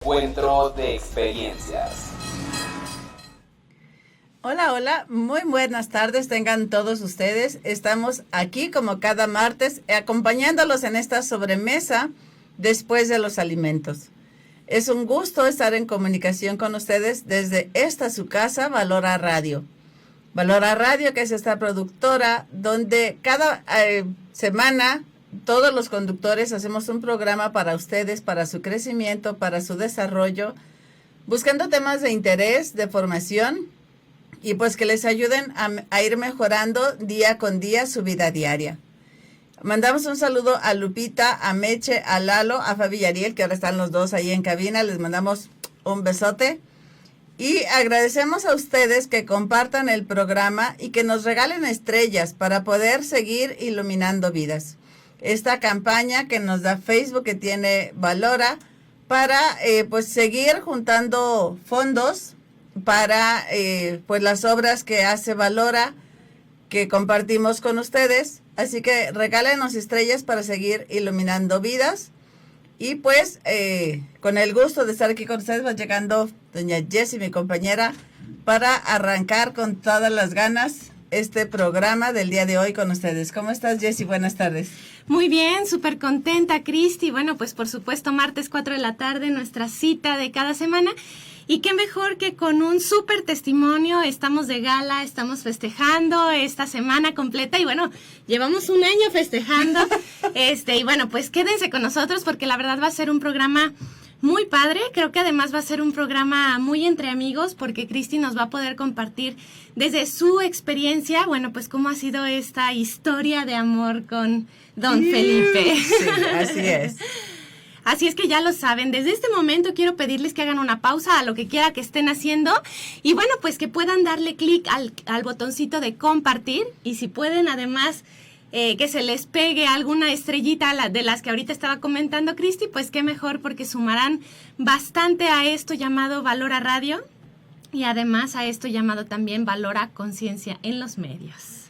Encuentro de experiencias. Hola, hola, muy buenas tardes tengan todos ustedes. Estamos aquí como cada martes acompañándolos en esta sobremesa después de los alimentos. Es un gusto estar en comunicación con ustedes desde esta su casa, Valora Radio. Valora Radio, que es esta productora donde cada semana todos los conductores hacemos un programa para ustedes, para su crecimiento, para su desarrollo, buscando temas de interés, de formación y pues que les ayuden a ir mejorando día con día su vida diaria. Mandamos un saludo a Lupita, a Meche, a Lalo, a Fabi y Ariel, que ahora están los dos ahí en cabina. Les mandamos un besote. Y agradecemos a ustedes que compartan el programa y que nos regalen estrellas para poder seguir iluminando vidas. Esta campaña que nos da Facebook, que tiene Valora, para pues seguir juntando fondos para pues las obras que hace Valora, que compartimos con ustedes. Así que regálenos estrellas para seguir iluminando vidas. Y pues con el gusto de estar aquí con ustedes va llegando doña Jessie, mi compañera, para arrancar con todas las ganas este programa del día de hoy con ustedes. ¿Cómo estás, Jessie? Buenas tardes. Muy bien, súper contenta, Cristi. Bueno, pues por supuesto, martes 4 de la tarde, nuestra cita de cada semana. Y qué mejor que con un súper testimonio. Estamos de gala, estamos festejando esta semana completa y bueno, llevamos un año festejando. Y bueno, pues quédense con nosotros porque la verdad va a ser un programa muy padre. Creo que además va a ser un programa muy entre amigos porque Cristi nos va a poder compartir desde su experiencia, bueno, pues cómo ha sido esta historia de amor con Don Felipe. Sí, así es. Así es que ya lo saben, desde este momento quiero pedirles que hagan una pausa a lo que quiera que estén haciendo y bueno, pues que puedan darle clic al botoncito de compartir y si pueden además que se les pegue alguna estrellita de las que ahorita estaba comentando Cristi, pues qué mejor porque sumarán bastante a esto llamado Valora Radio y además a esto llamado también Valora Conciencia en los medios.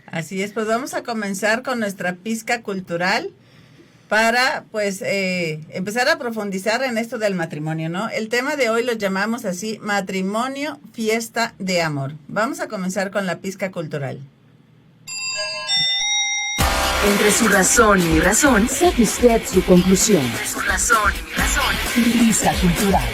Así es, pues vamos a comenzar con nuestra pizca cultural para pues empezar a profundizar en esto del matrimonio, ¿no? El tema de hoy lo llamamos así, matrimonio, fiesta de amor. Vamos a comenzar con la pizca cultural. Entre su razón y mi razón, saque usted su conclusión. Entre su razón y mi razón, pizca cultural.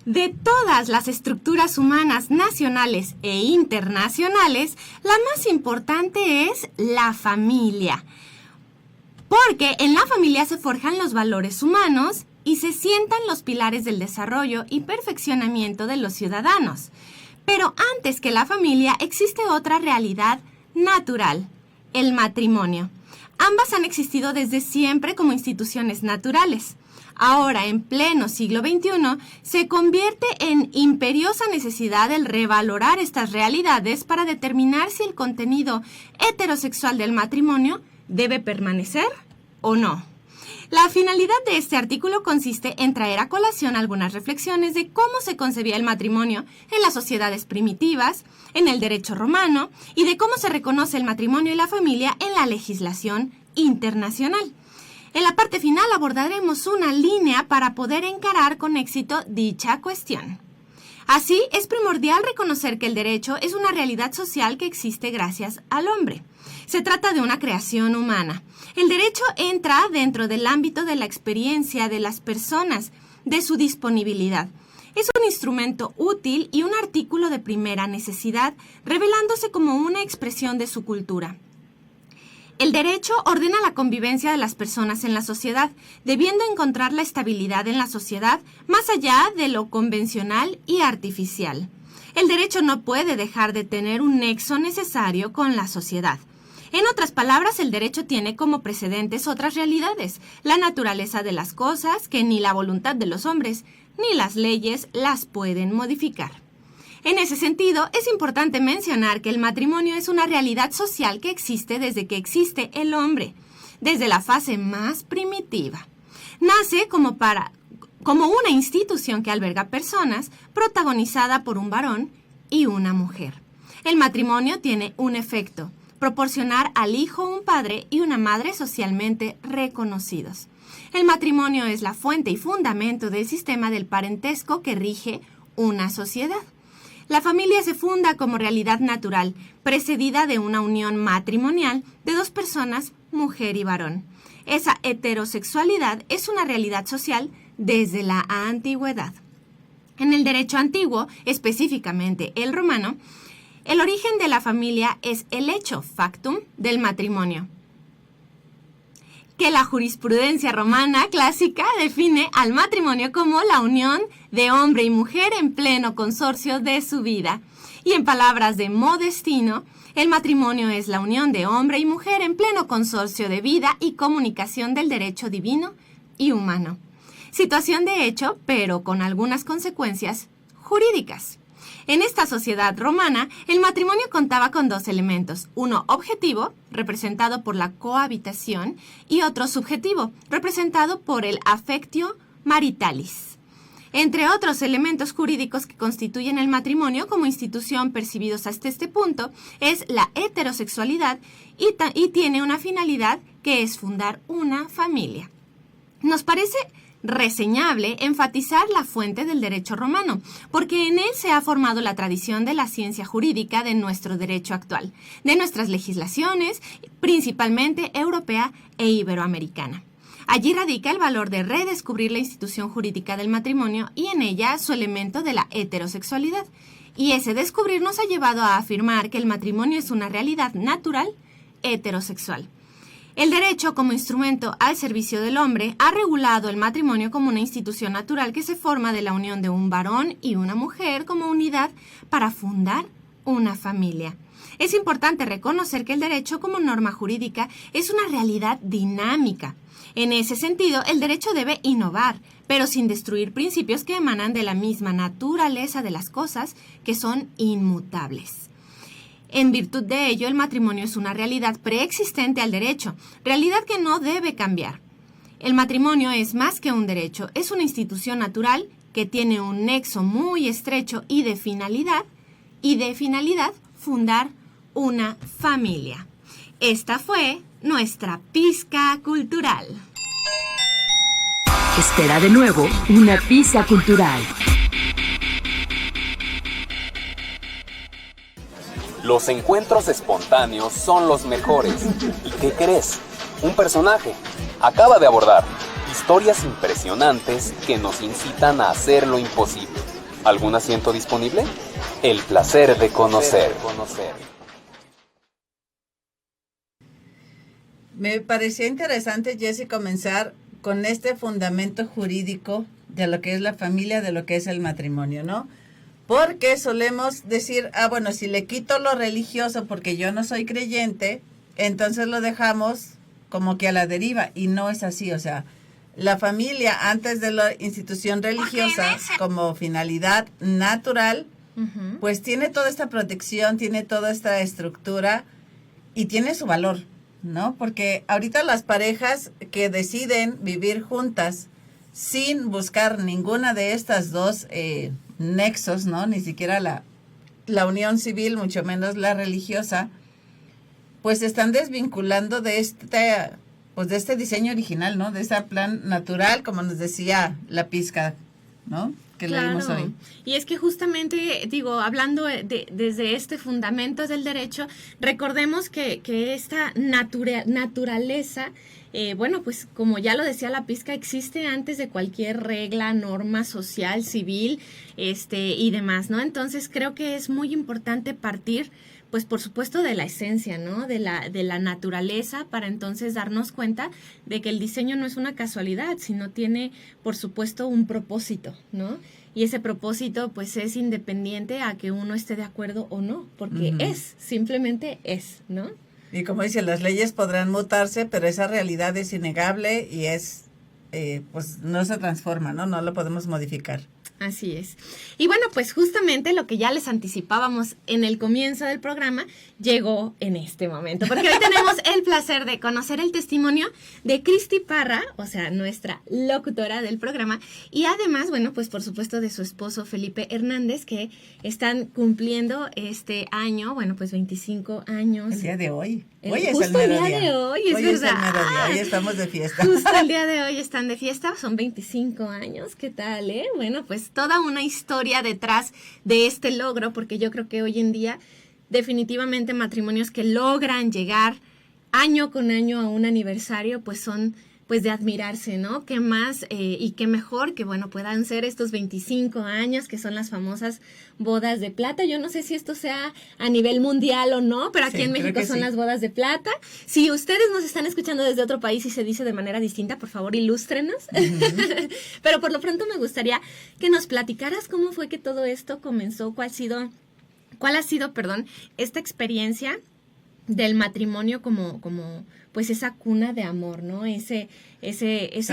De todas las estructuras humanas nacionales e internacionales, la más importante es la familia. Porque en la familia se forjan los valores humanos y se sientan los pilares del desarrollo y perfeccionamiento de los ciudadanos. Pero antes que la familia existe otra realidad natural, el matrimonio. Ambas han existido desde siempre como instituciones naturales. Ahora, en pleno siglo XXI, se convierte en imperiosa necesidad el revalorar estas realidades para determinar si el contenido heterosexual del matrimonio debe permanecer o no. La finalidad de este artículo consiste en traer a colación algunas reflexiones de cómo se concebía el matrimonio en las sociedades primitivas, en el derecho romano y de cómo se reconoce el matrimonio y la familia en la legislación internacional. En la parte final abordaremos una línea para poder encarar con éxito dicha cuestión. Así, es primordial reconocer que el derecho es una realidad social que existe gracias al hombre. Se trata de una creación humana. El derecho entra dentro del ámbito de la experiencia de las personas, de su disponibilidad. Es un instrumento útil y un artículo de primera necesidad, revelándose como una expresión de su cultura. El derecho ordena la convivencia de las personas en la sociedad, debiendo encontrar la estabilidad en la sociedad más allá de lo convencional y artificial. El derecho no puede dejar de tener un nexo necesario con la sociedad. En otras palabras, el derecho tiene como precedentes otras realidades, la naturaleza de las cosas que ni la voluntad de los hombres ni las leyes las pueden modificar. En ese sentido, es importante mencionar que el matrimonio es una realidad social que existe desde que existe el hombre, desde la fase más primitiva. Nace como una institución que alberga personas, protagonizada por un varón y una mujer. El matrimonio tiene un efecto: proporcionar al hijo un padre y una madre socialmente reconocidos. El matrimonio es la fuente y fundamento del sistema del parentesco que rige una sociedad. La familia se funda como realidad natural, precedida de una unión matrimonial de dos personas, mujer y varón. Esa heterosexualidad es una realidad social desde la antigüedad. En el derecho antiguo, específicamente el romano, el origen de la familia es el hecho factum del matrimonio, que la jurisprudencia romana clásica define al matrimonio como la unión de hombre y mujer en pleno consorcio de su vida. Y en palabras de Modestino, el matrimonio es la unión de hombre y mujer en pleno consorcio de vida y comunicación del derecho divino y humano. Situación de hecho, pero con algunas consecuencias jurídicas. En esta sociedad romana, el matrimonio contaba con dos elementos, uno objetivo, representado por la cohabitación, y otro subjetivo, representado por el affectio maritalis. Entre otros elementos jurídicos que constituyen el matrimonio como institución percibidos hasta este punto, es la heterosexualidad y tiene una finalidad que es fundar una familia. Nos parece reseñable enfatizar la fuente del derecho romano, porque en él se ha formado la tradición de la ciencia jurídica de nuestro derecho actual, de nuestras legislaciones, principalmente europea e iberoamericana. Allí radica el valor de redescubrir la institución jurídica del matrimonio y en ella su elemento de la heterosexualidad. Y ese descubrir nos ha llevado a afirmar que el matrimonio es una realidad natural heterosexual. El derecho, como instrumento al servicio del hombre, ha regulado el matrimonio como una institución natural que se forma de la unión de un varón y una mujer como unidad para fundar una familia. Es importante reconocer que el derecho como norma jurídica es una realidad dinámica. En ese sentido, el derecho debe innovar, pero sin destruir principios que emanan de la misma naturaleza de las cosas que son inmutables. En virtud de ello, el matrimonio es una realidad preexistente al derecho, realidad que no debe cambiar. El matrimonio es más que un derecho, es una institución natural que tiene un nexo muy estrecho y de finalidad fundar una familia. Esta fue nuestra pizca cultural. Espera de nuevo una pizca cultural. Los encuentros espontáneos son los mejores. ¿Y qué crees? Un personaje acaba de abordar historias impresionantes que nos incitan a hacer lo imposible. ¿Algún asiento disponible? El placer de conocer. Me parecía interesante, Jessy, comenzar con este fundamento jurídico de lo que es la familia, de lo que es el matrimonio, ¿no? Porque solemos decir, bueno, si le quito lo religioso porque yo no soy creyente, entonces lo dejamos como que a la deriva. Y no es así, o sea, la familia antes de la institución religiosa como finalidad natural, pues tiene toda esta protección, tiene toda esta estructura y tiene su valor, ¿no? Porque ahorita las parejas que deciden vivir juntas sin buscar ninguna de estas dos nexos, ¿no? Ni siquiera la unión civil, mucho menos la religiosa, pues se están desvinculando de este diseño original, ¿no? De ese plan natural, como nos decía la pizca, ¿no? Que leímos hoy. Y es que justamente, hablando desde este fundamento del derecho, recordemos que esta naturaleza, pues como ya lo decía la pizca, existe antes de cualquier regla, norma social, civil, y demás, ¿no? Entonces creo que es muy importante partir, pues por supuesto de la esencia, ¿no? De la naturaleza, para entonces darnos cuenta de que el diseño no es una casualidad, sino tiene, por supuesto, un propósito, ¿no? Y ese propósito, pues, es independiente a que uno esté de acuerdo o no, porque simplemente es, ¿no? Y como dice, las leyes podrán mutarse, pero esa realidad es innegable y es, pues, no se transforma, ¿no? No lo podemos modificar. Así es. Y bueno, pues justamente lo que ya les anticipábamos en el comienzo del programa llegó en este momento, porque hoy tenemos el placer de conocer el testimonio de Cristi Parra, o sea, nuestra locutora del programa, y además, bueno, pues por supuesto de su esposo Felipe Hernández, que están cumpliendo este año, bueno, pues 25 años. El día de hoy. Hoy Justo es el mero el día día. de hoy, es hoy verdad. Es el mero día. Hoy estamos de fiesta. Justo el día de hoy están de fiesta, son 25 años, ¿qué tal, Bueno, pues toda una historia detrás de este logro, porque yo creo que hoy en día definitivamente matrimonios que logran llegar año con año a un aniversario, pues son pues de admirarse, ¿no? Qué más y qué mejor que, bueno, puedan ser estos 25 años, que son las famosas bodas de plata. Yo no sé si esto sea a nivel mundial o no, pero aquí Sí, en creo México que son sí. las bodas de plata. Si ustedes nos están escuchando desde otro país y se dice de manera distinta, por favor, ilústrenos. Pero por lo pronto me gustaría que nos platicaras cómo fue que todo esto comenzó, cuál ha sido, esta experiencia del matrimonio como pues esa cuna de amor, ¿no? Ese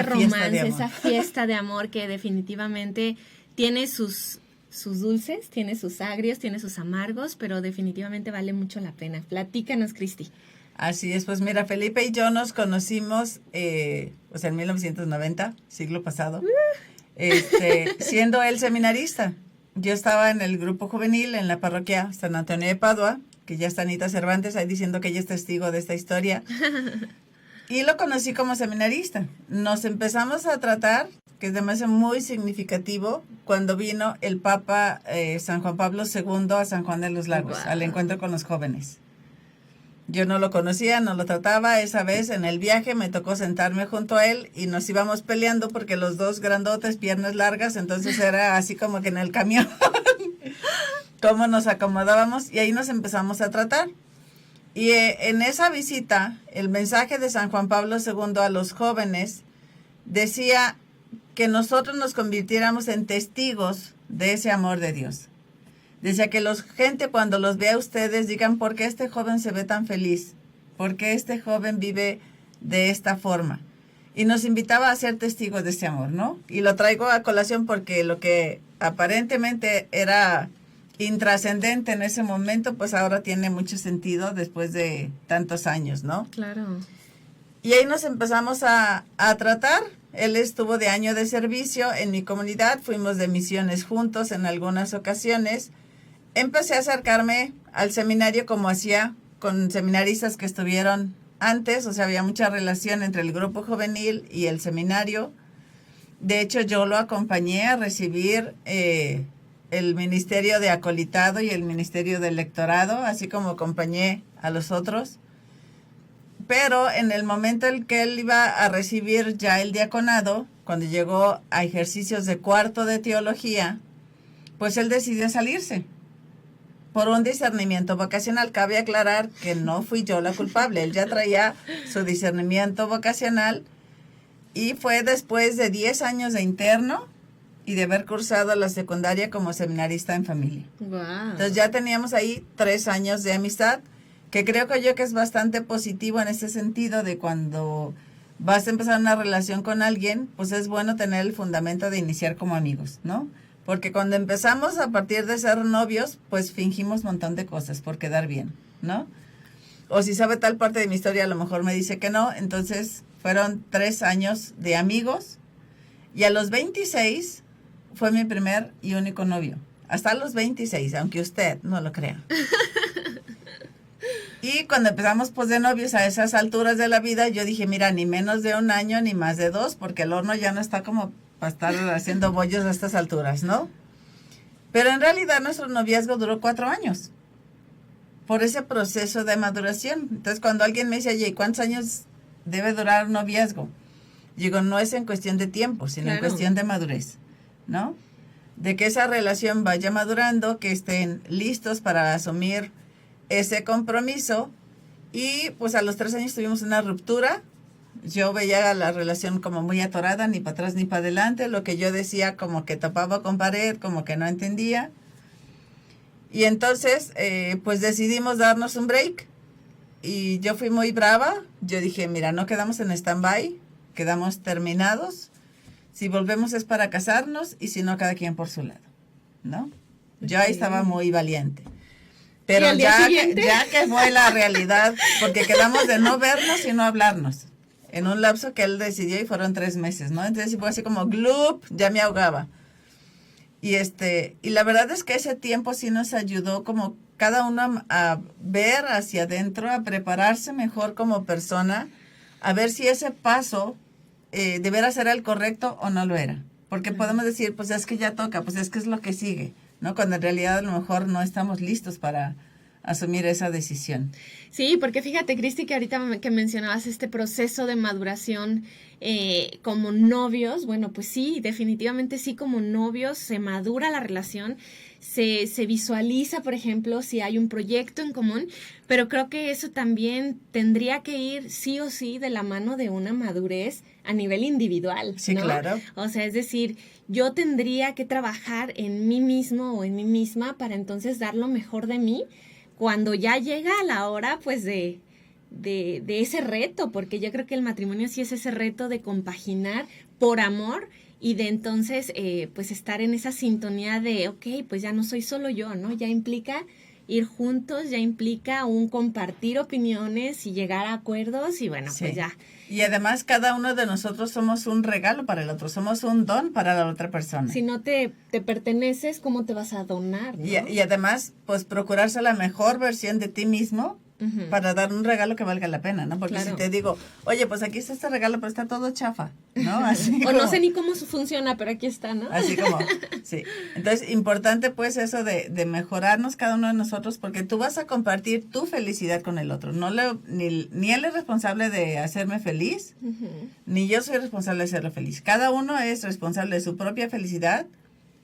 romance, esa fiesta de amor que definitivamente tiene sus dulces, tiene sus agrios, tiene sus amargos, pero definitivamente vale mucho la pena. Platícanos, Cristi. Así es, pues mira, Felipe y yo nos conocimos, en 1990, siglo pasado, siendo él seminarista. Yo estaba en el grupo juvenil en la parroquia San Antonio de Padua, que ya está Anita Cervantes ahí diciendo que ella es testigo de esta historia. Y lo conocí como seminarista. Nos empezamos a tratar, que es demasiado muy significativo, cuando vino el Papa San Juan Pablo II a San Juan de los Lagos, Wow. al encuentro con los jóvenes. Yo no lo conocía, no lo trataba. Esa vez en el viaje me tocó sentarme junto a él y nos íbamos peleando porque los dos grandotes, piernas largas, entonces era así como que en el camión. Cómo nos acomodábamos y ahí nos empezamos a tratar. Y en esa visita, el mensaje de San Juan Pablo II a los jóvenes decía que nosotros nos convirtiéramos en testigos de ese amor de Dios. Decía que gente cuando los vea a ustedes digan, ¿por qué este joven se ve tan feliz? ¿Por qué este joven vive de esta forma? Y nos invitaba a ser testigos de ese amor, ¿no? Y lo traigo a colación porque lo que aparentemente era intrascendente en ese momento, pues ahora tiene mucho sentido después de tantos años, ¿no? Claro. Y ahí nos empezamos a tratar. Él estuvo de año de servicio en mi comunidad, fuimos de misiones juntos en algunas ocasiones. Empecé a acercarme al seminario como hacía con seminaristas que estuvieron antes, o sea, había mucha relación entre el grupo juvenil y el seminario. De hecho, yo lo acompañé a recibir el ministerio de acolitado y el ministerio de lectorado, así como acompañé a los otros. Pero en el momento en que él iba a recibir ya el diaconado, cuando llegó a ejercicios de cuarto de teología, pues él decidió salirse por un discernimiento vocacional. Cabe aclarar que no fui yo la culpable, él ya traía su discernimiento vocacional y fue después de 10 años de interno y de haber cursado la secundaria como seminarista en familia. Wow. Entonces ya teníamos ahí 3 años de amistad, que creo que yo que es bastante positivo en ese sentido de cuando vas a empezar una relación con alguien, pues es bueno tener el fundamento de iniciar como amigos, ¿no? Porque cuando empezamos a partir de ser novios, pues fingimos un montón de cosas por quedar bien, ¿no? O si sabe tal parte de mi historia, a lo mejor me dice que no. Entonces fueron 3 años de amigos y a los 26 fue mi primer y único novio. Hasta los 26, aunque usted no lo crea. Y cuando empezamos pues de novios a esas alturas de la vida, yo dije, mira, ni menos de 1 año ni más de 2, porque el horno ya no está como para estar haciendo bollos a estas alturas, ¿no? Pero en realidad nuestro noviazgo duró 4 años, por ese proceso de maduración. Entonces cuando alguien me dice, oye, ¿cuántos años debe durar un noviazgo? Digo, no es en cuestión de tiempo, sino en cuestión de madurez, ¿no? De que esa relación vaya madurando, que estén listos para asumir ese compromiso. Y pues a los 3 años tuvimos una ruptura. Yo veía la relación como muy atorada, ni para atrás ni para adelante. Lo que yo decía como que topaba con pared, como que no entendía. Y entonces pues decidimos darnos un break. Y yo fui muy brava. Yo dije, mira, no quedamos en stand-by, quedamos terminados. Si volvemos es para casarnos y si no, cada quien por su lado, ¿no? Yo ahí estaba muy valiente. Pero ¿Y al día siguiente? ya que fue la realidad, porque quedamos de no vernos y no hablarnos. En un lapso que él decidió y fueron 3 meses, ¿no? Entonces fue así como glup, ya me ahogaba. Y la verdad es que ese tiempo sí nos ayudó como cada uno a ver hacia adentro, a prepararse mejor como persona, a ver si ese paso de veras era el correcto o no lo era. Porque podemos decir, pues es que ya toca, pues es que es lo que sigue, ¿no? Cuando en realidad a lo mejor no estamos listos para asumir esa decisión. Sí, porque fíjate, Cristi, que ahorita que mencionabas este proceso de maduración como novios, bueno, pues sí, definitivamente sí, como novios se madura la relación, se visualiza, por ejemplo, si hay un proyecto en común, pero creo que eso también tendría que ir sí o sí de la mano de una madurez a nivel individual, Sí, ¿no? claro. O sea, es decir, yo tendría que trabajar en mí mismo o en mí misma para entonces dar lo mejor de mí cuando ya llega la hora, pues, de ese reto, porque yo creo que el matrimonio sí es ese reto de compaginar por amor y de entonces, pues, estar en esa sintonía de, ok, pues ya no soy solo yo, ¿no? Ya implica ir juntos, ya implica un compartir opiniones y llegar a acuerdos y bueno, Sí. pues ya. Y además cada uno de nosotros somos un regalo para el otro, somos un don para la otra persona. Si no te perteneces, ¿cómo te vas a donar, no? Y además, pues procurarse la mejor versión de ti mismo Ujú. para dar un regalo que valga la pena, ¿no? Porque Claro. si te digo, oye, pues aquí está este regalo, pero está todo chafa, ¿no? Así O no como- sé ni cómo funciona, pero aquí está, ¿no? Así como, sí. Entonces, importante pues eso de mejorarnos cada uno de nosotros, porque tú vas a compartir tu felicidad con el otro. Ni él es responsable de hacerme feliz, Ujú. ni yo soy responsable de hacerlo feliz. Cada uno es responsable de su propia felicidad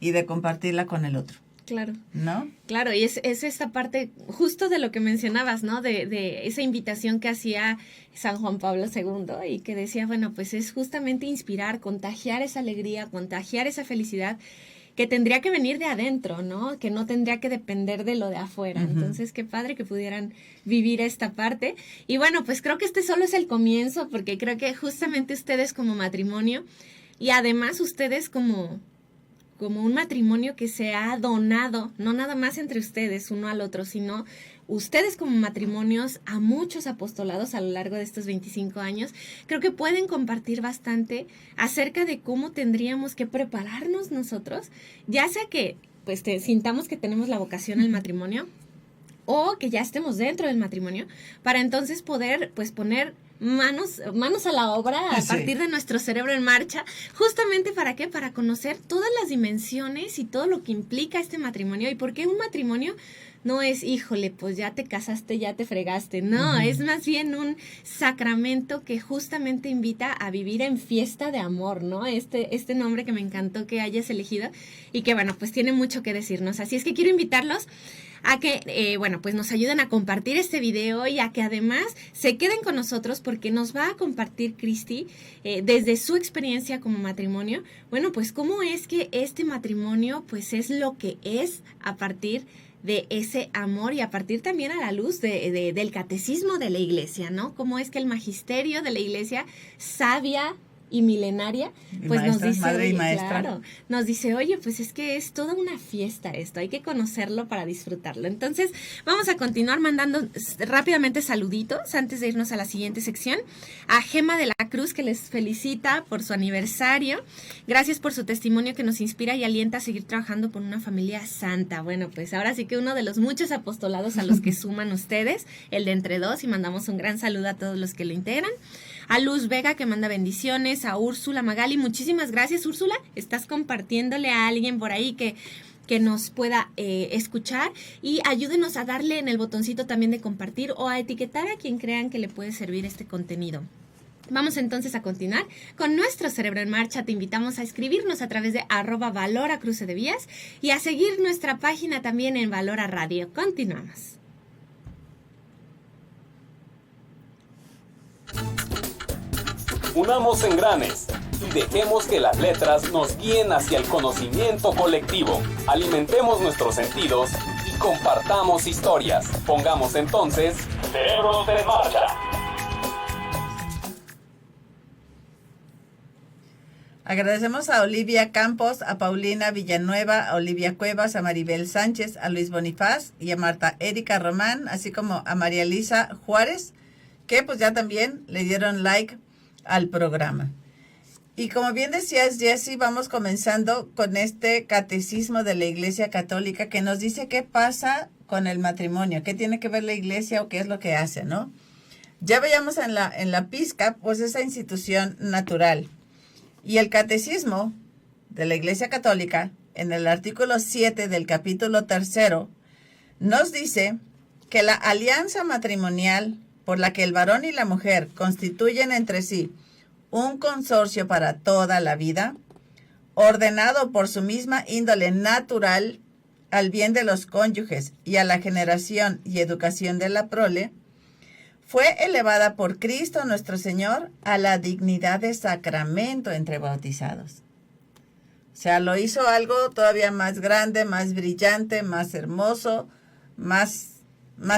y de compartirla con el otro, Claro. ¿no? Claro, y es esta parte justo de lo que mencionabas, ¿no? De esa invitación que hacía San Juan Pablo II y que decía, bueno, pues es justamente inspirar, contagiar esa alegría, contagiar esa felicidad que tendría que venir de adentro, ¿no? Que no tendría que depender de lo de afuera. Ujú. Entonces, qué padre que pudieran vivir esta parte. Y bueno, pues creo que este solo es el comienzo, porque creo que justamente ustedes como matrimonio y además ustedes como un matrimonio que se ha donado, no nada más entre ustedes, uno al otro, sino ustedes como matrimonios a muchos apostolados a lo largo de estos 25 años, creo que pueden compartir bastante acerca de cómo tendríamos que prepararnos nosotros, ya sea que pues sintamos que tenemos la vocación al matrimonio o que ya estemos dentro del matrimonio, para entonces poder pues poner manos a la obra a Sí. partir de nuestro cerebro en marcha, justamente ¿para qué? Para conocer todas las dimensiones y todo lo que implica este matrimonio y por qué un matrimonio no es, híjole, pues ya te casaste, ya te fregaste, no, es más bien un sacramento que justamente invita a vivir en fiesta de amor, ¿no? Este nombre que me encantó que hayas elegido y que bueno, pues tiene mucho que decirnos, así es que quiero invitarlos a que, bueno, pues nos ayuden a compartir este video y a que además se queden con nosotros porque nos va a compartir Cristi desde su experiencia como matrimonio, bueno, pues cómo es que este matrimonio pues es lo que es a partir de ese amor y a partir también a la luz del catecismo de la iglesia, ¿no? Cómo es que el magisterio de la iglesia sabia y milenaria, Y pues maestra, nos dice, madre y oye, maestra. claro, nos dice, oye, pues es que es toda una fiesta esto, hay que conocerlo para disfrutarlo. Entonces, vamos a continuar mandando rápidamente saluditos antes de irnos a la siguiente sección. A Gema de la Cruz, que les felicita por su aniversario. Gracias por su testimonio que nos inspira y alienta a seguir trabajando por una familia santa. Bueno, pues ahora sí que uno de los muchos apostolados a los que suman ustedes, el de Entre Dos, y mandamos un gran saludo a todos los que lo integran. A Luz Vega, que manda bendiciones, a Úrsula Magali, muchísimas gracias, Úrsula, estás compartiéndole a alguien por ahí que nos pueda escuchar y ayúdenos a darle en el botoncito también de compartir o a etiquetar a quien crean que le puede servir este contenido. Vamos entonces a continuar con nuestro Cerebro en Marcha. Te invitamos a escribirnos a través de @Valora Cruce de Vías y a seguir nuestra página también en Valora Radio. Continuamos. Unamos engranes y dejemos que las letras nos guíen hacia el conocimiento colectivo. Alimentemos nuestros sentidos y compartamos historias. Pongamos entonces Cerebros en Marcha. Agradecemos a Olivia Campos, a Paulina Villanueva, a Olivia Cuevas, a Maribel Sánchez, a Luis Bonifaz y a Marta Erika Román, así como a María Elisa Juárez, que pues ya también le dieron like al programa. Y como bien decías, Jessy, vamos comenzando con este catecismo de la Iglesia Católica que nos dice qué pasa con el matrimonio, qué tiene que ver la Iglesia o qué es lo que hace, ¿no? Ya veíamos en la pizca, pues esa institución natural. Y el catecismo de la Iglesia Católica, en el artículo 7 del capítulo 3, nos dice que la alianza matrimonial por la que el varón y la mujer constituyen entre sí un consorcio para toda la vida, ordenado por su misma índole natural al bien de los cónyuges y a la generación y educación de la prole, fue elevada por Cristo nuestro Señor a la dignidad de sacramento entre bautizados. O sea, lo hizo algo todavía más grande, más brillante, más hermoso, más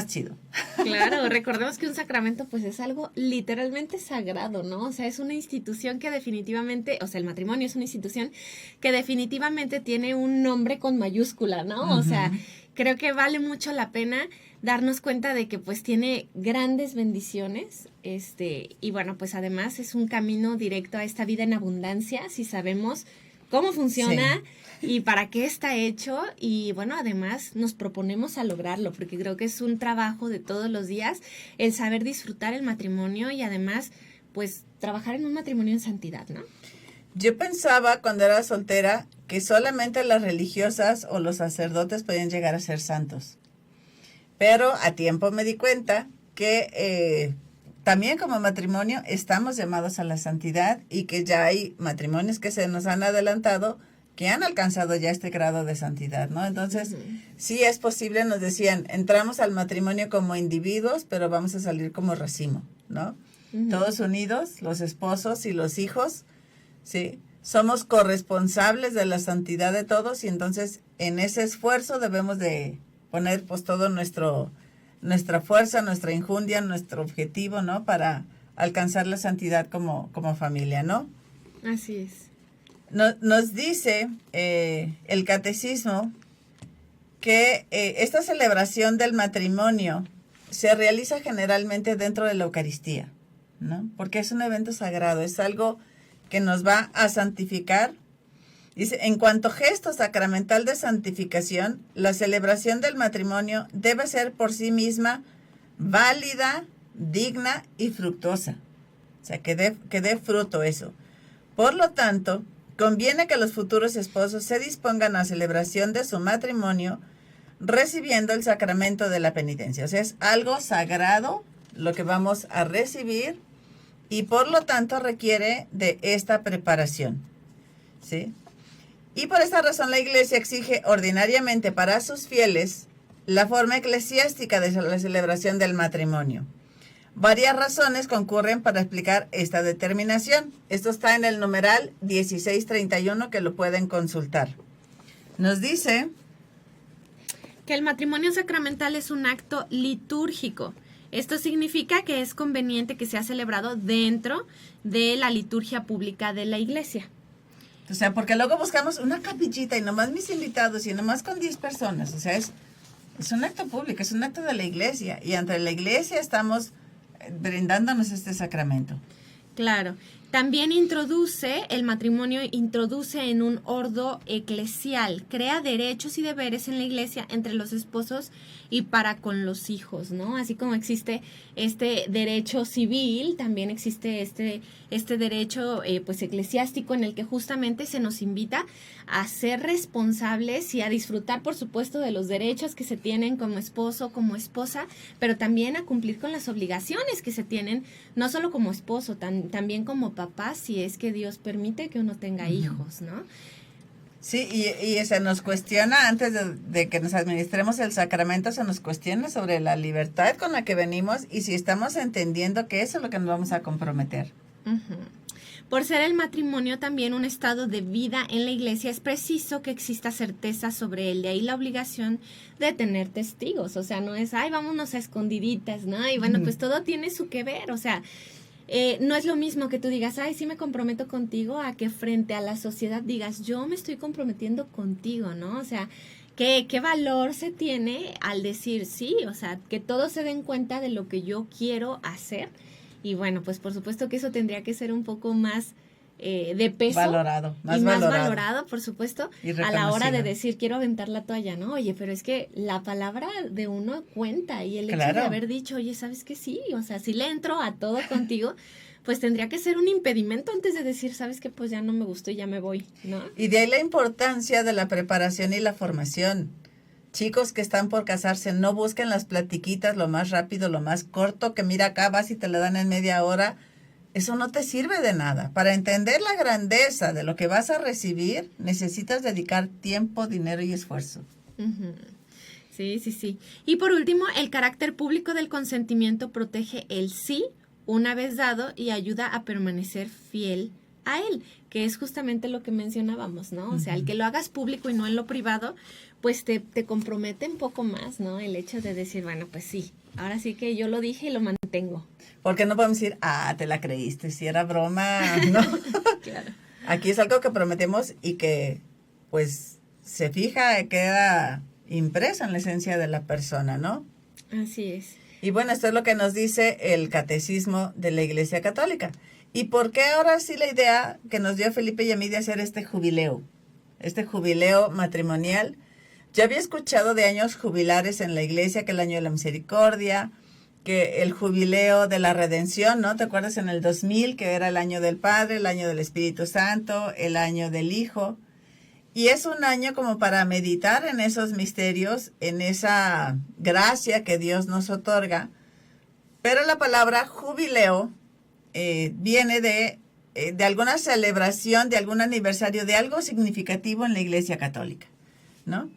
chido. Claro, recordemos que un sacramento pues es algo literalmente sagrado, ¿no? O sea, es una institución que definitivamente, o sea, el matrimonio es una institución que definitivamente tiene un nombre con mayúscula, ¿no? O sea, creo que vale mucho la pena darnos cuenta de que pues tiene grandes bendiciones, y bueno, pues además es un camino directo a esta vida en abundancia, si sabemos cómo funciona. Sí. Y para qué está hecho, y bueno, además nos proponemos a lograrlo, porque creo que es un trabajo de todos los días el saber disfrutar el matrimonio y además, pues, trabajar en un matrimonio en santidad, ¿no? Yo pensaba cuando era soltera que solamente las religiosas o los sacerdotes podían llegar a ser santos, pero a tiempo me di cuenta que también como matrimonio estamos llamados a la santidad y que ya hay matrimonios que se nos han adelantado que han alcanzado ya este grado de santidad, ¿no? Entonces, sí es posible, nos decían, entramos al matrimonio como individuos, pero vamos a salir como racimo, ¿no? Todos unidos, los esposos y los hijos, ¿sí? Somos corresponsables de la santidad de todos y entonces en ese esfuerzo debemos de poner pues todo nuestra fuerza, nuestra injundia, nuestro objetivo, ¿no? Para alcanzar la santidad como familia, ¿no? Así es. Nos dice el catecismo que esta celebración del matrimonio se realiza generalmente dentro de la Eucaristía, ¿no? Porque es un evento sagrado, es algo que nos va a santificar. Dice, en cuanto gesto sacramental de santificación, la celebración del matrimonio debe ser por sí misma válida, digna y fructuosa. O sea, que dé fruto eso. Por lo tanto, conviene que los futuros esposos se dispongan a la celebración de su matrimonio recibiendo el sacramento de la penitencia. O sea, es algo sagrado lo que vamos a recibir y por lo tanto requiere de esta preparación, ¿sí? Y por esta razón la Iglesia exige ordinariamente para sus fieles la forma eclesiástica de la celebración del matrimonio. Varias razones concurren para explicar esta determinación. Esto está en el numeral 1631 que lo pueden consultar. Nos dice que el matrimonio sacramental es un acto litúrgico. Esto significa que es conveniente que sea celebrado dentro de la liturgia pública de la Iglesia. O sea, porque luego buscamos una capillita y nomás mis invitados y nomás con 10 personas. O sea, es un acto público, es un acto de la Iglesia. Y entre la Iglesia estamos brindándonos este sacramento. Claro. También el matrimonio introduce en un ordo eclesial, crea derechos y deberes en la Iglesia entre los esposos y para con los hijos, ¿no? Así como existe este derecho civil, también existe este derecho pues eclesiástico en el que justamente se nos invita a ser responsables y a disfrutar, por supuesto, de los derechos que se tienen como esposo, como esposa, pero también a cumplir con las obligaciones que se tienen, no solo como esposo, también como papá, si es que Dios permite que uno tenga hijos, ¿no? Sí, y se nos cuestiona, antes de que nos administremos el sacramento, se nos cuestiona sobre la libertad con la que venimos y si estamos entendiendo que eso es lo que nos vamos a comprometer. Por ser el matrimonio también un estado de vida en la Iglesia, es preciso que exista certeza sobre él. De ahí la obligación de tener testigos. O sea, no es, ay, vámonos a escondiditas, ¿no? Y bueno, pues todo tiene su que ver. O sea, no es lo mismo que tú digas, ay, sí me comprometo contigo, a que frente a la sociedad digas, yo me estoy comprometiendo contigo, ¿no? O sea, ¿qué valor se tiene al decir sí? O sea, que todos se den cuenta de lo que yo quiero hacer. Y bueno, pues por supuesto que eso tendría que ser un poco más de peso. Valorado, más valorado, por supuesto, y a la hora de decir, quiero aventar la toalla, ¿no? Oye, pero es que la palabra de uno cuenta, y el hecho de haber dicho, oye, ¿sabes qué? Sí, o sea, si le entro a todo contigo, pues tendría que ser un impedimento antes de decir, ¿sabes qué? Pues ya no me gustó y ya me voy, ¿no? Y de ahí la importancia de la preparación y la formación. Chicos que están por casarse, no busquen las platiquitas lo más rápido, lo más corto, que mira acá vas y te la dan en media hora. Eso no te sirve de nada. Para entender la grandeza de lo que vas a recibir, necesitas dedicar tiempo, dinero y esfuerzo. Uh-huh. Sí, sí, sí. Y por último, el carácter público del consentimiento protege el sí una vez dado y ayuda a permanecer fiel a él, que es justamente lo que mencionábamos, ¿no? O sea, el que lo hagas público y no en lo privado, pues te compromete un poco más, ¿no? El hecho de decir, bueno, pues sí, ahora sí que yo lo dije y lo mantengo. Porque no podemos decir, te la creíste, si era broma, ¿no? Claro. Aquí es algo que prometemos y que, pues, se fija, queda impreso en la esencia de la persona, ¿no? Así es. Y bueno, esto es lo que nos dice el Catecismo de la Iglesia Católica. ¿Y por qué ahora sí la idea que nos dio Felipe y a mí de hacer este jubileo matrimonial? Yo había escuchado de años jubilares en la iglesia, que el año de la misericordia, que el jubileo de la redención, ¿no? ¿Te acuerdas en el 2000 que era el año del Padre, el año del Espíritu Santo, el año del Hijo? Y es un año como para meditar en esos misterios, en esa gracia que Dios nos otorga. Pero la palabra jubileo viene de alguna celebración, de algún aniversario, de algo significativo en la Iglesia Católica, ¿no?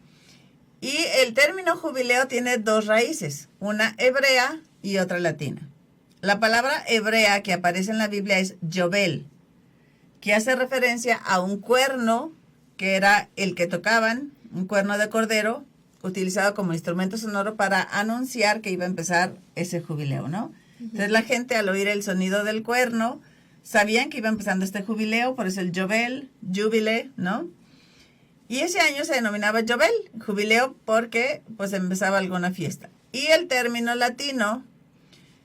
Y el término jubileo tiene dos raíces, una hebrea y otra latina. La palabra hebrea que aparece en la Biblia es yobel, que hace referencia a un cuerno que era el que tocaban, un cuerno de cordero, utilizado como instrumento sonoro para anunciar que iba a empezar ese jubileo, ¿no? Entonces la gente al oír el sonido del cuerno sabían que iba empezando este jubileo, por eso el yobel, júbile, ¿no? Y ese año se denominaba yobel, jubileo, porque pues empezaba alguna fiesta. Y el término latino,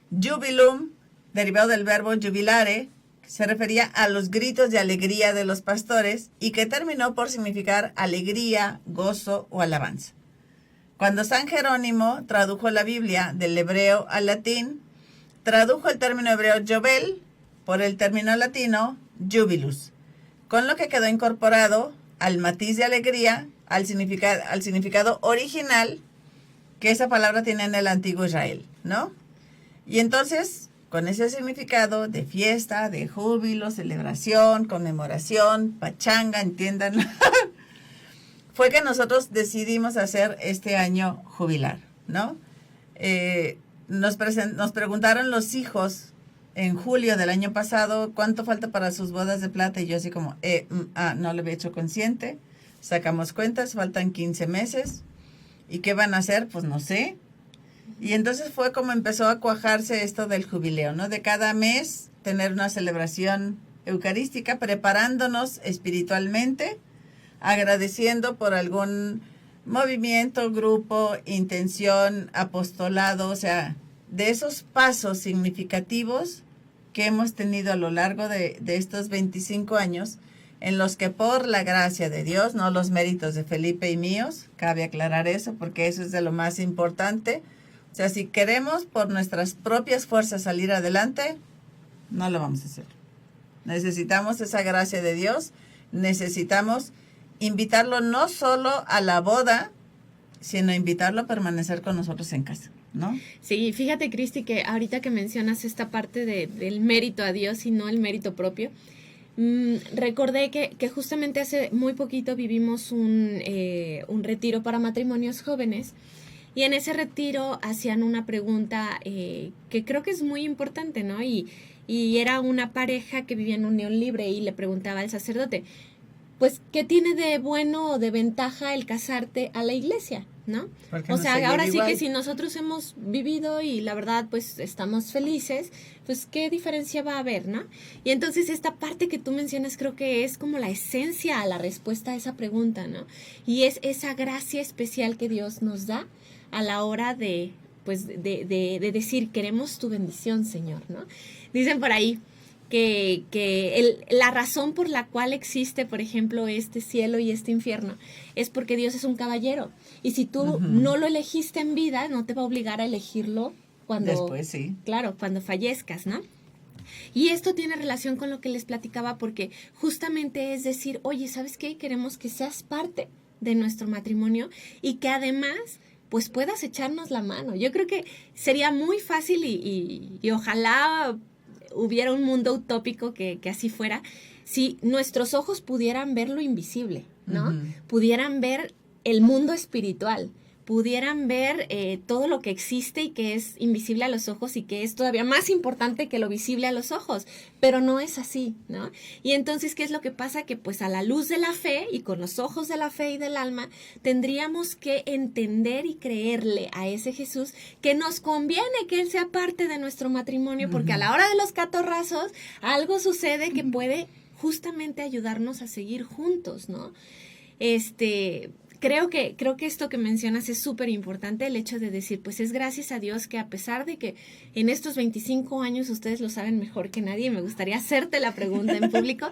jubilum, derivado del verbo jubilare, se refería a los gritos de alegría de los pastores y que terminó por significar alegría, gozo o alabanza. Cuando San Jerónimo tradujo la Biblia del hebreo al latín, tradujo el término hebreo yobel por el término latino jubilus, con lo que quedó incorporado al matiz de alegría, al significado original que esa palabra tiene en el antiguo Israel, ¿no? Y entonces, con ese significado de fiesta, de júbilo, celebración, conmemoración, pachanga, entiendan, fue que nosotros decidimos hacer este año jubilar, ¿no? Nos preguntaron los hijos en julio del año pasado cuánto falta para sus bodas de plata y yo así como, no lo había hecho consciente, sacamos cuentas, faltan 15 meses y ¿qué van a hacer? Pues no sé. Y entonces fue como empezó a cuajarse esto del jubileo, ¿no? De cada mes tener una celebración eucarística, preparándonos espiritualmente, agradeciendo por algún movimiento, grupo, intención, apostolado, o sea, de esos pasos significativos que hemos tenido a lo largo de estos 25 años, en los que por la gracia de Dios, no los méritos de Felipe y míos, cabe aclarar eso, porque eso es de lo más importante. O sea, si queremos por nuestras propias fuerzas salir adelante, no lo vamos a hacer. Necesitamos esa gracia de Dios, necesitamos invitarlo no solo a la boda, sino invitarlo a permanecer con nosotros en casa, ¿no? Sí, fíjate, Cristi, que ahorita que mencionas esta parte del mérito a Dios y no el mérito propio, recordé que justamente hace muy poquito vivimos un retiro para matrimonios jóvenes. Y en ese retiro hacían una pregunta que creo que es muy importante, ¿no? Y era una pareja que vivía en unión libre y le preguntaba al sacerdote, pues, ¿qué tiene de bueno o de ventaja el casarte a la iglesia? ¿no? Porque O no sea, seguir ahora sí igual. que si nosotros hemos vivido y la verdad pues estamos felices, pues qué diferencia va a haber, ¿no? Y entonces esta parte que tú mencionas creo que es como la esencia a la respuesta a esa pregunta, ¿no? Y es esa gracia especial que Dios nos da a la hora de, pues, de decir, queremos tu bendición, Señor, ¿no? Dicen por ahí que la razón por la cual existe, por ejemplo, este cielo y este infierno, es porque Dios es un caballero. Y si tú no lo elegiste en vida, no te va a obligar a elegirlo cuando... Después, sí. Claro, cuando fallezcas, ¿no? Y esto tiene relación con lo que les platicaba porque justamente es decir, oye, ¿sabes qué? Queremos que seas parte de nuestro matrimonio y que además pues puedas echarnos la mano. Yo creo que sería muy fácil y ojalá hubiera un mundo utópico que así fuera, si nuestros ojos pudieran ver lo invisible, ¿no? Pudieran ver el mundo espiritual, pudieran ver todo lo que existe y que es invisible a los ojos y que es todavía más importante que lo visible a los ojos, pero no es así, ¿no? Y entonces, ¿qué es lo que pasa? Que pues a la luz de la fe y con los ojos de la fe y del alma, tendríamos que entender y creerle a ese Jesús que nos conviene que Él sea parte de nuestro matrimonio, porque a la hora de los catorrazos algo sucede que puede justamente ayudarnos a seguir juntos, ¿no? Creo que esto que mencionas es súper importante, el hecho de decir, pues es gracias a Dios que a pesar de que en estos 25 años ustedes lo saben mejor que nadie, me gustaría hacerte la pregunta en público,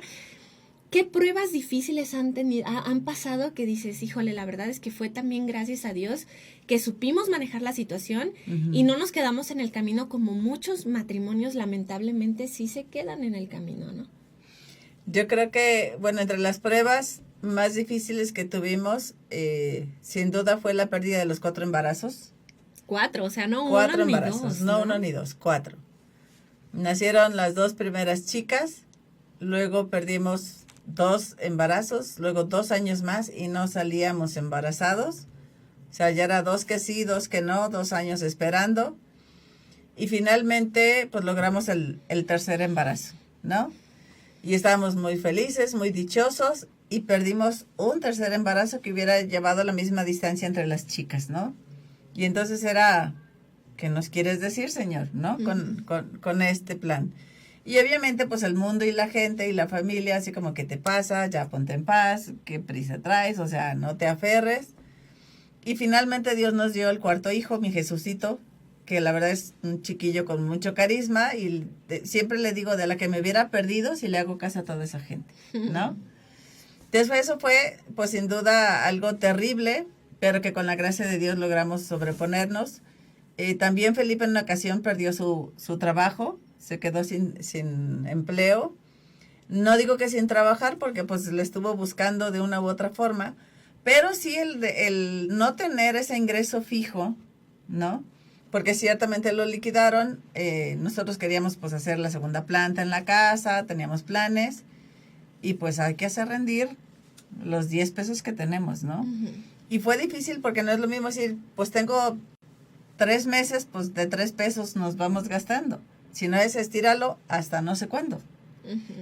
¿qué pruebas difíciles han pasado que dices, híjole, la verdad es que fue también gracias a Dios que supimos manejar la situación y no nos quedamos en el camino como muchos matrimonios lamentablemente sí se quedan en el camino, ¿no? Yo creo que, bueno, entre las pruebas más difíciles que tuvimos, sin duda fue la pérdida de los 4 embarazos. 4, o sea, no 4 uno ni embarazos, dos. no 1 ni 2, 4. Nacieron las 2 primeras chicas, luego perdimos 2 embarazos, luego 2 años más y no salíamos embarazados. O sea, ya era 2 que sí, 2 que no, 2 años esperando. Y finalmente, pues logramos el tercer embarazo, ¿no? Y estábamos muy felices, muy dichosos, y perdimos un tercer embarazo que hubiera llevado la misma distancia entre las chicas, ¿no? Y entonces era, ¿qué nos quieres decir, Señor, no? Con este plan. Y obviamente, pues el mundo y la gente y la familia, así como, ¿qué te pasa? Ya ponte en paz, ¿qué prisa traes? O sea, no te aferres. Y finalmente Dios nos dio el cuarto hijo, mi Jesucito, que la verdad es un chiquillo con mucho carisma y siempre le digo de la que me hubiera perdido si le hago caso a toda esa gente, ¿no? Después eso fue, pues sin duda, algo terrible, pero que con la gracia de Dios logramos sobreponernos. También Felipe en una ocasión perdió su trabajo, se quedó sin empleo. No digo que sin trabajar, porque pues le estuvo buscando de una u otra forma, pero sí el no tener ese ingreso fijo, ¿no? Porque ciertamente lo liquidaron, nosotros queríamos pues hacer la segunda planta en la casa, teníamos planes, y pues hay que hacer rendir los 10 pesos que tenemos, ¿no? Y fue difícil porque no es lo mismo decir, pues tengo 3 meses, pues de 3 pesos nos vamos gastando. Si no es estíralo hasta no sé cuándo.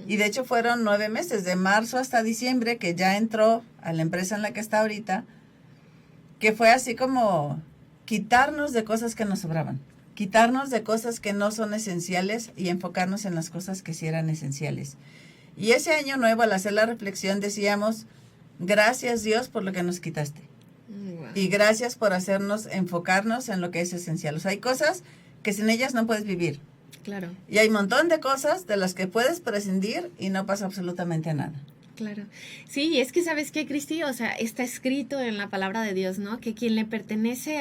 Y de hecho fueron 9 meses, de marzo hasta diciembre, que ya entró a la empresa en la que está ahorita, que fue así como quitarnos de cosas que nos sobraban, quitarnos de cosas que no son esenciales y enfocarnos en las cosas que sí eran esenciales. Y ese año nuevo, al hacer la reflexión, decíamos, gracias Dios por lo que nos quitaste. Wow. Y gracias por hacernos enfocarnos en lo que es esencial. O sea, hay cosas que sin ellas no puedes vivir. Claro. Y hay un montón de cosas de las que puedes prescindir y no pasa absolutamente nada. Claro. Sí, es que ¿sabes qué, Cristi? O sea, está escrito en la palabra de Dios, ¿no? Que quien le pertenece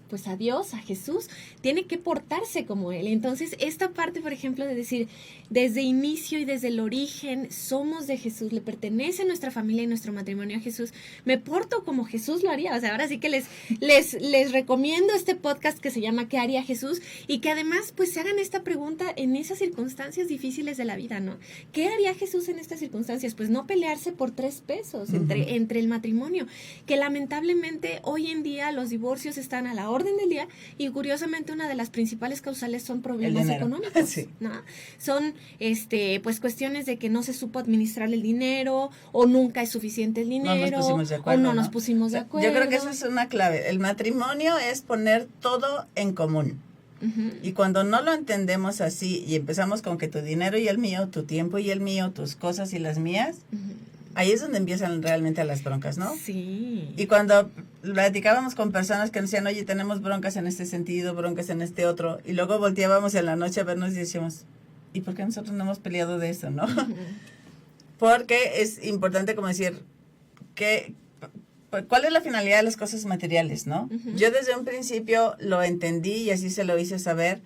pues a Dios, a Jesús, tiene que portarse como Él. Entonces, esta parte, por ejemplo, de decir, desde inicio y desde el origen, somos de Jesús, le pertenece nuestra familia y nuestro matrimonio a Jesús, me porto como Jesús lo haría. O sea, ahora sí que les recomiendo este podcast que se llama ¿Qué haría Jesús? Y que además, pues, se hagan esta pregunta en esas circunstancias difíciles de la vida, ¿no? ¿Qué haría Jesús en estas circunstancias? Pues no pelearse por 3 pesos entre el matrimonio, que lamentablemente hoy en día los divorcios están a la orden orden del día, y curiosamente una de las principales causales son problemas económicos, sí. ¿no? Son pues cuestiones de que no se supo administrar el dinero, o nunca es suficiente el dinero, no nos pusimos de acuerdo, o no nos pusimos de acuerdo. Yo creo que eso es una clave. El matrimonio es poner todo en común. Uh-huh. Y cuando no lo entendemos así y empezamos con que tu dinero y el mío, tu tiempo y el mío, tus cosas y las mías, ahí es donde empiezan realmente las broncas, ¿no? Sí. Y cuando platicábamos con personas que nos decían, oye, tenemos broncas en este sentido, broncas en este otro, y luego volteábamos en la noche a vernos y decíamos, ¿y por qué nosotros no hemos peleado de eso, no? Uh-huh. Porque es importante como decir, ¿cuál es la finalidad de las cosas materiales, no? Uh-huh. Yo desde un principio lo entendí y así se lo hice saber,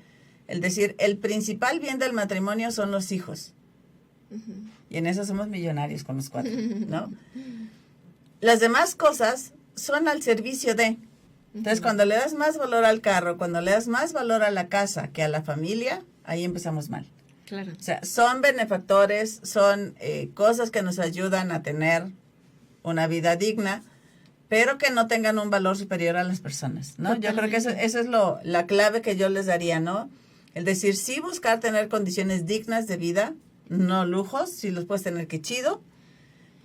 el decir, el principal bien del matrimonio son los hijos. Uh-huh. Y en eso somos millonarios con los 4, ¿no? Las demás cosas son al servicio de. Entonces, cuando le das más valor al carro, cuando le das más valor a la casa que a la familia, ahí empezamos mal. Claro. O sea, son benefactores, son cosas que nos ayudan a tener una vida digna, pero que no tengan un valor superior a las personas, ¿no? Totalmente. Yo creo que eso es la clave que yo les daría, ¿no? El decir, sí buscar tener condiciones dignas de vida, no lujos, si los puedes tener, que chido,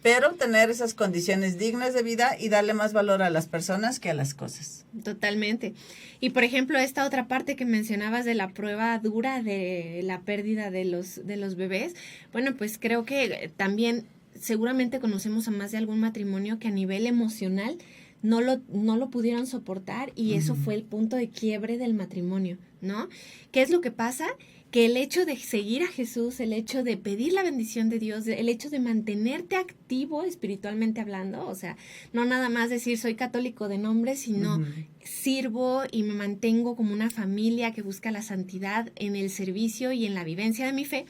pero tener esas condiciones dignas de vida y darle más valor a las personas que a las cosas. Totalmente. Y por ejemplo, esta otra parte que mencionabas de la prueba dura de la pérdida de los bebés, bueno, pues creo que también seguramente conocemos a más de algún matrimonio que a nivel emocional no lo pudieron soportar, y eso fue el punto de quiebre del matrimonio, ¿no? ¿Qué es lo que pasa? Que el hecho de seguir a Jesús, el hecho de pedir la bendición de Dios, el hecho de mantenerte activo espiritualmente hablando, o sea, no nada más decir soy católico de nombre, sino sirvo y me mantengo como una familia que busca la santidad en el servicio y en la vivencia de mi fe,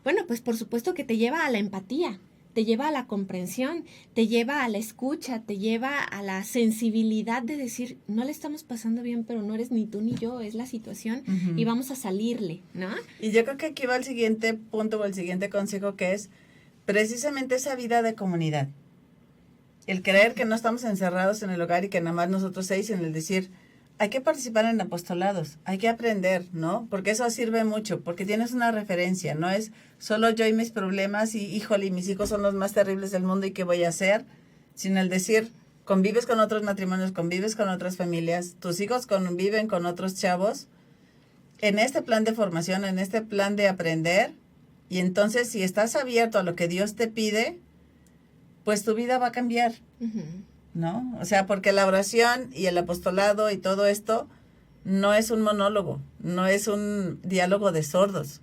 bueno, pues por supuesto que te lleva a la empatía, te lleva a la comprensión, te lleva a la escucha, te lleva a la sensibilidad de decir, no le estamos pasando bien, pero no eres ni tú ni yo, es la situación y vamos a salirle, ¿no? Y yo creo que aquí va el siguiente punto o el siguiente consejo, que es precisamente esa vida de comunidad. El creer que no estamos encerrados en el hogar y que nada más nosotros 6, en el decir, hay que participar en apostolados, hay que aprender, ¿no? Porque eso sirve mucho, porque tienes una referencia, no es solo yo y mis problemas y, híjole, mis hijos son los más terribles del mundo y qué voy a hacer, sino el decir, convives con otros matrimonios, convives con otras familias, tus hijos conviven con otros chavos, en este plan de formación, en este plan de aprender, y entonces si estás abierto a lo que Dios te pide, pues tu vida va a cambiar. ¿No? O sea, porque la oración y el apostolado y todo esto no es un monólogo, no es un diálogo de sordos.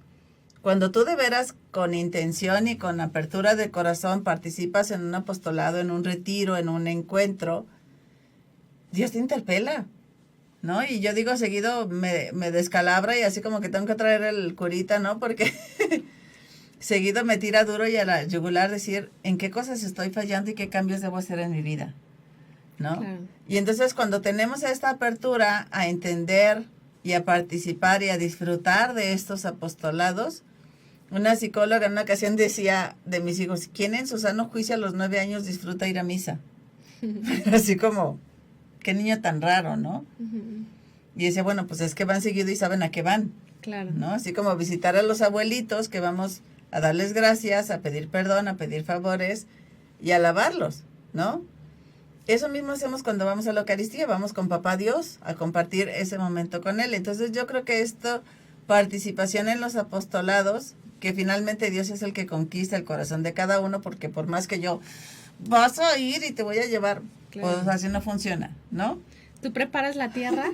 Cuando tú de veras con intención y con apertura de corazón participas en un apostolado, en un retiro, en un encuentro, Dios te interpela, ¿no? Y yo digo seguido, me descalabra y así como que tengo que traer el curita, ¿no? Porque seguido me tira duro y a la yugular decir en qué cosas estoy fallando y qué cambios debo hacer en mi vida, ¿no? Claro. Y entonces cuando tenemos esta apertura a entender y a participar y a disfrutar de estos apostolados, una psicóloga en una ocasión decía de mis hijos, ¿quién en su sano juicio a los 9 años disfruta ir a misa? Así como, qué niño tan raro, ¿no? Y decía, bueno, pues es que van seguido y saben a qué van, Claro. ¿no? Así como visitar a los abuelitos, que vamos a darles gracias, a pedir perdón, a pedir favores y a alabarlos, ¿no? Eso mismo hacemos cuando vamos a la Eucaristía, vamos con Papá Dios a compartir ese momento con Él. Entonces yo creo que esto, participación en los apostolados, que finalmente Dios es el que conquista el corazón de cada uno, porque por más que yo, vas a ir y te voy a llevar, Claro. pues así no funciona, ¿no? Tú preparas la tierra,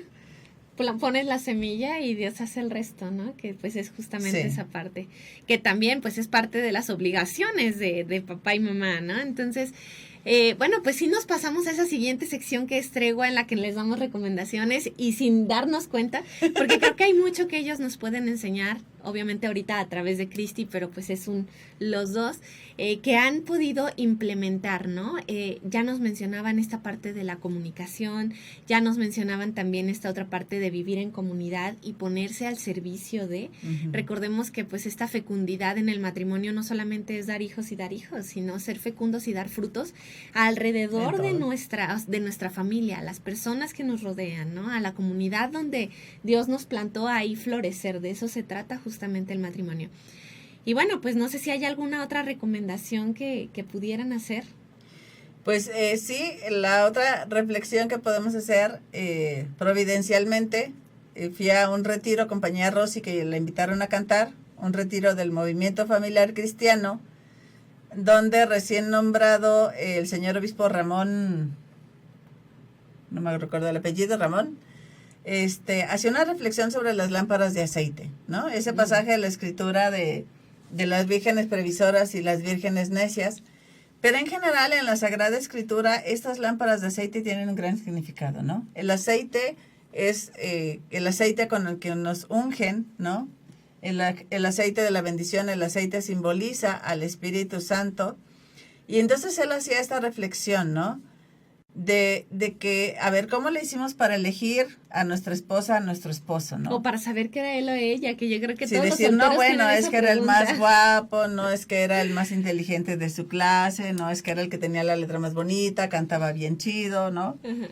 pones la semilla y Dios hace el resto, ¿no? Que pues es justamente Sí. esa parte, que también pues es parte de las obligaciones de papá y mamá, ¿no? Entonces, bueno, pues sí nos pasamos a esa siguiente sección que es tregua, en la que les damos recomendaciones y sin darnos cuenta, porque creo que hay mucho que ellos nos pueden enseñar obviamente ahorita a través de Cristi, pero pues es los dos, que han podido implementar, ¿no? Ya nos mencionaban esta parte de la comunicación, ya nos mencionaban también esta otra parte de vivir en comunidad y ponerse al servicio de, recordemos que pues esta fecundidad en el matrimonio no solamente es dar hijos, sino ser fecundos y dar frutos alrededor de nuestra familia, a las personas que nos rodean, ¿no? A la comunidad donde Dios nos plantó ahí florecer. De eso se trata justamente el matrimonio. Y bueno, pues no sé si hay alguna otra recomendación que pudieran hacer. Pues sí, la otra reflexión que podemos hacer providencialmente, fui a un retiro, compañía Rosy, que la invitaron a cantar, un retiro del Movimiento Familiar Cristiano, donde recién nombrado el señor obispo Ramón, no me recuerdo el apellido, Ramón, hacía una reflexión sobre las lámparas de aceite, ¿no? Ese pasaje de la escritura de las vírgenes previsoras y las vírgenes necias, pero en general en la Sagrada Escritura estas lámparas de aceite tienen un gran significado, ¿no? El aceite es el aceite con el que nos ungen, ¿no? El aceite de la bendición, el aceite simboliza al Espíritu Santo. Y entonces él hacía esta reflexión, ¿no? De que, a ver, ¿cómo le hicimos para elegir a nuestra esposa, a nuestro esposo, ¿no? O para saber que era él o ella, que yo creo que sí, todos decir, los no, solteros bueno, tienen es esa que era el pregunta. más guapo, no es que era el más inteligente de su clase, no es que era el que tenía la letra más bonita, cantaba bien chido, ¿no? Ajá.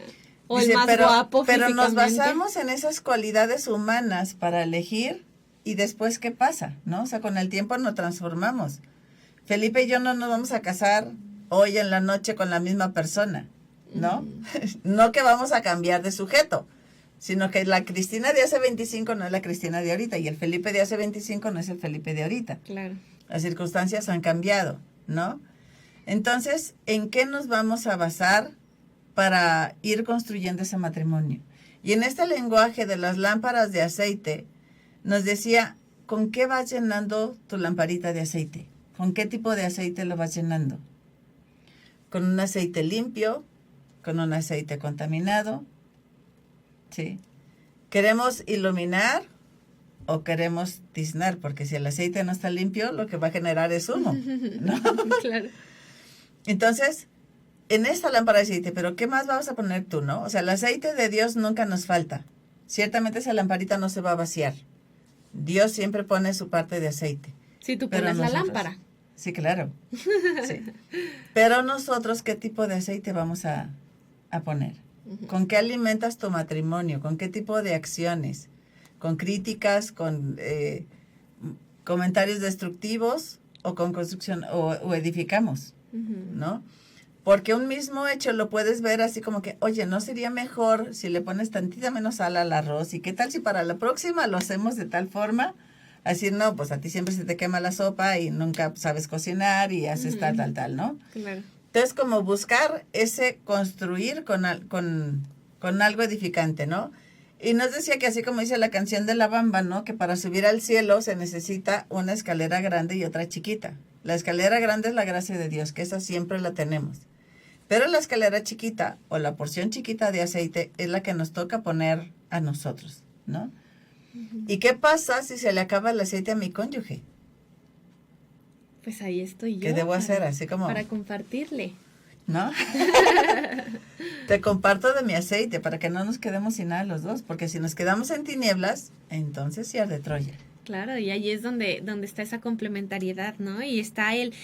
O Dice, el más guapo pero nos físicamente. basamos en esas cualidades humanas para elegir y después, ¿qué pasa? ¿No? O sea, con el tiempo nos transformamos. Felipe y yo no nos vamos a casar hoy en la noche con la misma persona, ¿no? No que vamos a cambiar de sujeto, sino que la Cristina de hace 25 no es la Cristina de ahorita y el Felipe de hace 25 no es el Felipe de ahorita. Claro. Las circunstancias han cambiado, ¿no? Entonces, ¿en qué nos vamos a basar para ir construyendo ese matrimonio? Y en este lenguaje de las lámparas de aceite, nos decía, ¿con qué vas llenando tu lamparita de aceite? ¿Con qué tipo de aceite lo vas llenando? ¿Con un aceite limpio? ¿Con un aceite contaminado? ¿Sí? ¿Queremos iluminar o queremos tiznar? Porque si el aceite no está limpio, lo que va a generar es humo, ¿no? Claro. Entonces, en esta lámpara de aceite, ¿pero qué más vas a poner tú, no? O sea, el aceite de Dios nunca nos falta. Ciertamente esa lamparita no se va a vaciar. Dios siempre pone su parte de aceite. Si tú Pero pones la nosotros- lámpara. Sí, claro. Sí. Pero nosotros, ¿qué tipo de aceite vamos a poner? ¿Con qué alimentas tu matrimonio? ¿Con qué tipo de acciones? ¿Con críticas? ¿Con comentarios destructivos? ¿O con construcción? ¿O edificamos? ¿No? Porque un mismo hecho lo puedes ver así como que, oye, ¿no sería mejor si le pones tantita menos sal al arroz? ¿Y qué tal si para la próxima lo hacemos de tal forma? Así, no, pues a ti siempre se te quema la sopa y nunca sabes cocinar y haces tal, ¿no? Claro. Entonces, como buscar ese construir con algo edificante, ¿no? Y nos decía que así como dice la canción de La Bamba, ¿no? Que para subir al cielo se necesita una escalera grande y otra chiquita. La escalera grande es la gracia de Dios, que esa siempre la tenemos. Pero la escalera chiquita o la porción chiquita de aceite es la que nos toca poner a nosotros, ¿no? ¿Y qué pasa si se le acaba el aceite a mi cónyuge? Pues ahí estoy yo. ¿Qué debo hacer? Así como, Para compartirle. ¿no? Te comparto de mi aceite para que no nos quedemos sin nada los dos, porque si nos quedamos en tinieblas, entonces sí arde Troya. Claro, y ahí es donde está esa complementariedad, ¿no? Y está el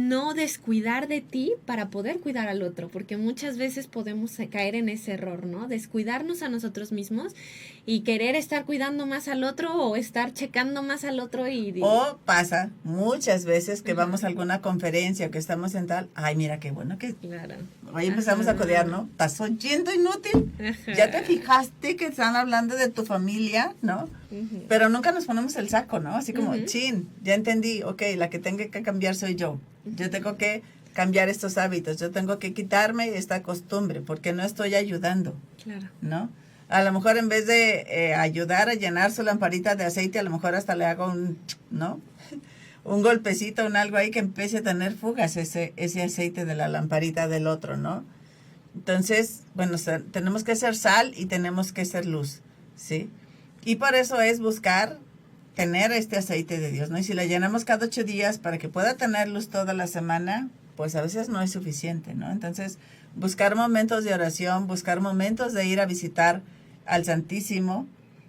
no descuidar de ti para poder cuidar al otro, porque muchas veces podemos caer en ese error, ¿no? Descuidarnos a nosotros mismos y querer estar cuidando más al otro o estar checando más al otro y... O pasa muchas veces que vamos a alguna conferencia o que estamos en tal, ay, mira qué bueno que Claro. hoy empezamos a codear, ¿no? ¿Estás oyendo, inútil? Ajá. Ya te fijaste que están hablando de tu familia, ¿no? Ujú. Pero nunca nos ponemos el saco, ¿no? Así como, Ujú. chin, ya entendí, ok, la que tengo que cambiar soy yo. Yo tengo que cambiar estos hábitos, yo tengo que quitarme esta costumbre porque no estoy ayudando, Claro. ¿no? A lo mejor en vez de ayudar a llenar su lamparita de aceite, a lo mejor hasta le hago ¿no? Un golpecito, un algo ahí que empiece a tener fugas ese aceite de la lamparita del otro, ¿no? Entonces, bueno, tenemos que ser sal y tenemos que ser luz, ¿sí? Y por eso es buscar tener este aceite de Dios, ¿no? Y si la llenamos cada 8 días para que pueda tener luz toda la semana, pues a veces no es suficiente, ¿no? Entonces, buscar momentos de oración, buscar momentos de ir a visitar al Santísimo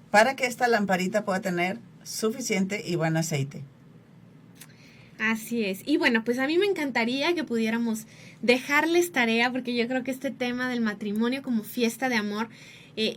para que esta lamparita pueda tener suficiente y buen aceite. Así es. Y bueno, pues a mí me encantaría que pudiéramos dejarles tarea, porque yo creo que este tema del matrimonio como fiesta de amor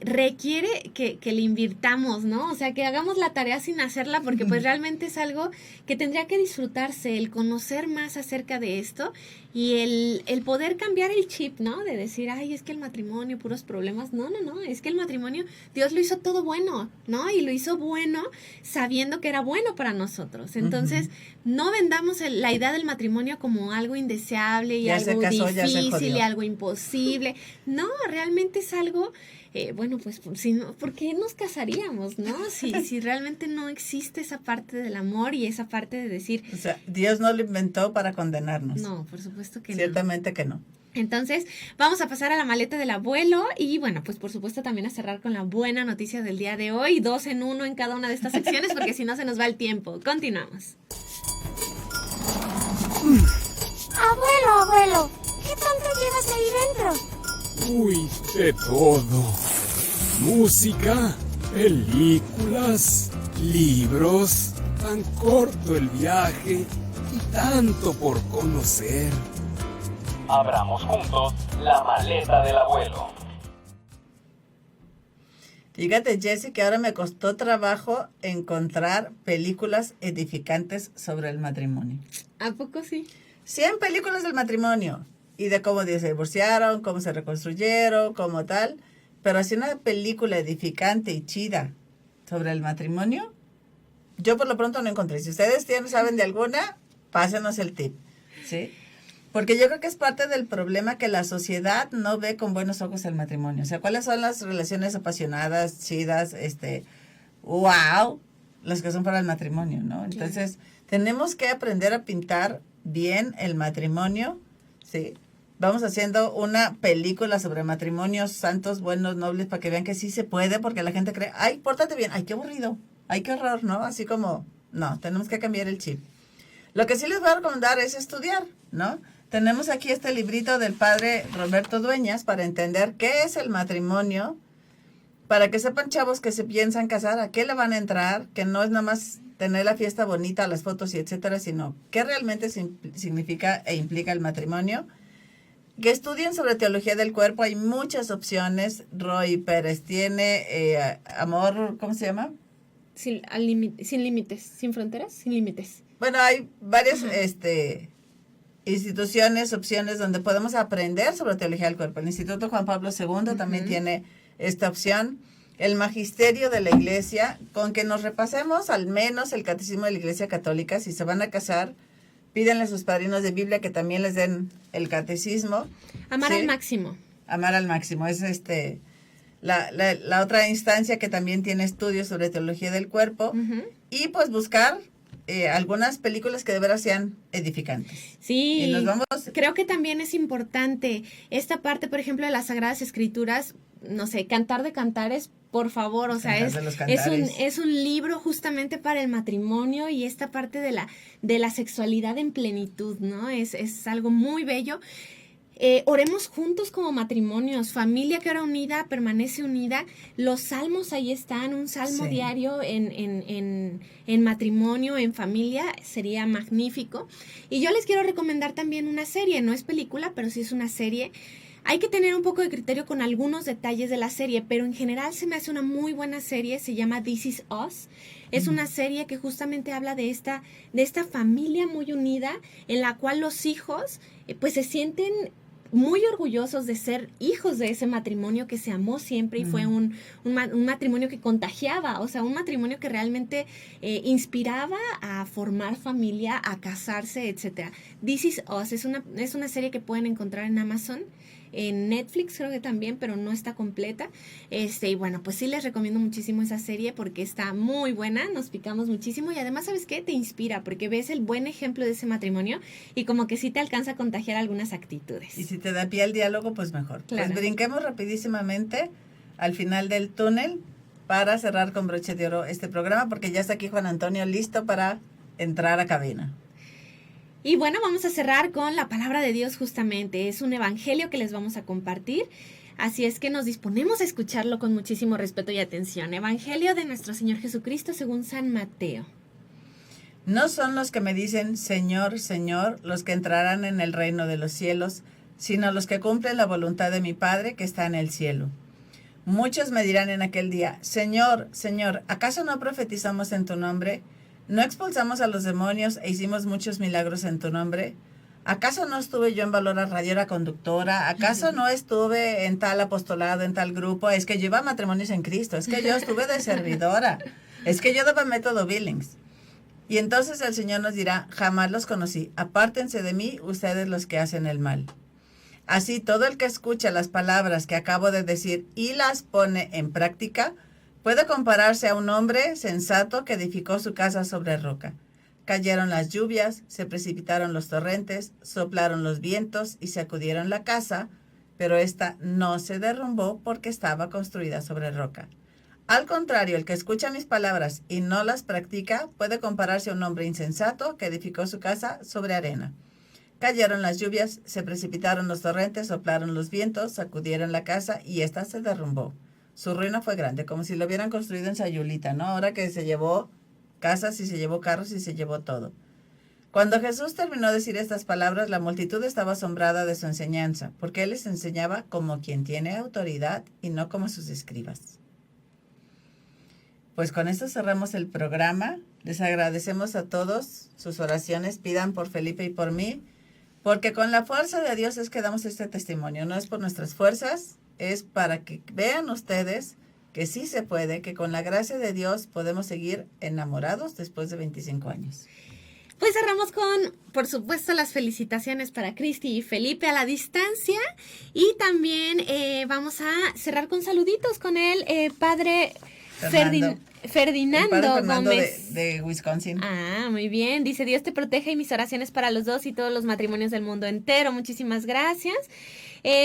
requiere que le invirtamos, ¿no? O sea, que hagamos la tarea sin hacerla, porque pues realmente es algo que tendría que disfrutarse, el conocer más acerca de esto y el poder cambiar el chip, ¿no? De decir, ay, es que el matrimonio, puros problemas. No, es que el matrimonio, Dios lo hizo todo bueno, ¿no? Y lo hizo bueno sabiendo que era bueno para nosotros. Entonces, no vendamos la idea del matrimonio como algo indeseable y ya algo difícil y ya algo imposible. No, realmente es algo... bueno, pues si no, ¿por qué nos casaríamos, no? Si realmente no existe esa parte del amor y esa parte de decir... O sea, Dios no lo inventó para condenarnos. No, por supuesto que Ciertamente que no. Entonces, vamos a pasar a la maleta del abuelo y bueno, pues por supuesto también a cerrar con la buena noticia del día de hoy, 2 en 1 en cada una de estas secciones porque si no se nos va el tiempo. Continuamos. Abuelo, ¿qué tanto llevas ahí dentro? Uy, de todo. Música, películas, libros, tan corto el viaje y tanto por conocer. Abramos juntos la maleta del abuelo. Fíjate, Jessy, que ahora me costó trabajo encontrar películas edificantes sobre el matrimonio. ¿A poco sí? 100 películas del matrimonio y de cómo se divorciaron, cómo se reconstruyeron, cómo tal. Pero así una película edificante y chida sobre el matrimonio, yo por lo pronto no encontré. Si ustedes saben de alguna, pásenos el tip, ¿sí? Porque yo creo que es parte del problema que la sociedad no ve con buenos ojos el matrimonio. O sea, ¿cuáles son las relaciones apasionadas, chidas, wow, las que son para el matrimonio, ¿no? Entonces, tenemos que aprender a pintar bien el matrimonio, ¿sí? Vamos haciendo una película sobre matrimonios santos, buenos, nobles, para que vean que sí se puede, porque la gente cree, ay, pórtate bien, ay, qué aburrido, ay, qué horror, ¿no? Así como, no, tenemos que cambiar el chip. Lo que sí les voy a recomendar es estudiar, ¿no? Tenemos aquí este librito del padre Roberto Dueñas para entender qué es el matrimonio, para que sepan, chavos, que se piensan casar, a qué le van a entrar, que no es nada más tener la fiesta bonita, las fotos y etcétera, sino qué realmente significa e implica el matrimonio. Que estudien sobre teología del cuerpo, hay muchas opciones. Roy Pérez tiene amor, ¿cómo se llama? Sin límites, sin fronteras, sin límites. Bueno, hay varias instituciones, opciones donde podemos aprender sobre teología del cuerpo. El Instituto Juan Pablo II también tiene esta opción. El Magisterio de la Iglesia, con que nos repasemos al menos el Catecismo de la Iglesia Católica. Si se van a casar, pídanle a sus padrinos de Biblia que también les den el catecismo. Amar ¿sí? al máximo. Amar al máximo. Es la otra instancia que también tiene estudios sobre teología del cuerpo. Y pues buscar algunas películas que de veras sean edificantes. Sí, y nos vamos. Creo que también es importante esta parte, por ejemplo, de las Sagradas Escrituras, no sé, Cantar de Cantares, por favor, o sea, es un libro justamente para el matrimonio y esta parte de la sexualidad en plenitud, ¿no? Es algo muy bello. Oremos juntos como matrimonios, familia que ahora unida permanece unida. Los salmos ahí están, un salmo diario en matrimonio, en familia, sería magnífico. Y yo les quiero recomendar también una serie, no es película, pero sí es una serie. Hay que tener un poco de criterio con algunos detalles de la serie, pero en general se me hace una muy buena serie, se llama This Is Us. Es una serie que justamente habla de esta familia muy unida, en la cual los hijos pues se sienten muy orgullosos de ser hijos de ese matrimonio que se amó siempre y fue un matrimonio que contagiaba, o sea, un matrimonio que realmente inspiraba a formar familia, a casarse, etcétera. This Is Us es una serie que pueden encontrar en Amazon, en Netflix creo que también, pero no está completa. Y bueno, pues sí les recomiendo muchísimo esa serie porque está muy buena, nos picamos muchísimo y además, ¿sabes qué? Te inspira porque ves el buen ejemplo de ese matrimonio y como que sí te alcanza a contagiar algunas actitudes. Y si te da pie al diálogo, pues mejor. Claro. Pues brinquemos rapidísimamente al final del túnel para cerrar con broche de oro este programa, porque ya está aquí Juan Antonio listo para entrar a cabina. Y bueno, vamos a cerrar con la palabra de Dios justamente. Es un evangelio que les vamos a compartir. Así es que nos disponemos a escucharlo con muchísimo respeto y atención. Evangelio de nuestro Señor Jesucristo según San Mateo. No son los que me dicen Señor, Señor, los que entrarán en el reino de los cielos, sino los que cumplen la voluntad de mi Padre que está en el cielo. Muchos me dirán en aquel día, Señor, Señor, ¿acaso no profetizamos en tu nombre? ¿No expulsamos a los demonios e hicimos muchos milagros en tu nombre? ¿Acaso no estuve yo en Valora Radio era conductora? ¿Acaso no estuve en tal apostolado, en tal grupo? Es que yo iba a Matrimonios en Cristo, es que yo estuve de servidora, es que yo daba método Billings. Y entonces el Señor nos dirá, jamás los conocí, apártense de mí ustedes los que hacen el mal. Así todo el que escucha las palabras que acabo de decir y las pone en práctica, puede compararse a un hombre sensato que edificó su casa sobre roca. Cayeron las lluvias, se precipitaron los torrentes, soplaron los vientos y sacudieron la casa, pero ésta no se derrumbó porque estaba construida sobre roca. Al contrario, el que escucha mis palabras y no las practica puede compararse a un hombre insensato que edificó su casa sobre arena. Cayeron las lluvias, se precipitaron los torrentes, soplaron los vientos, sacudieron la casa y ésta se derrumbó. Su ruina fue grande, como si lo hubieran construido en Sayulita, ¿no? Ahora que se llevó casas y se llevó carros y se llevó todo. Cuando Jesús terminó de decir estas palabras, la multitud estaba asombrada de su enseñanza, porque él les enseñaba como quien tiene autoridad y no como sus escribas. Pues con esto cerramos el programa. Les agradecemos a todos sus oraciones. Pidan por Felipe y por mí, porque con la fuerza de Dios es que damos este testimonio. No es por nuestras fuerzas, es para que vean ustedes que sí se puede, que con la gracia de Dios podemos seguir enamorados después de 25 años. Pues cerramos con, por supuesto, las felicitaciones para Cristi y Felipe a la distancia. Y también vamos a cerrar con saluditos con el padre Ferdinando Fernando Gómez. de Wisconsin. Ah, muy bien. Dice, Dios te proteja y mis oraciones para los dos y todos los matrimonios del mundo entero. Muchísimas gracias.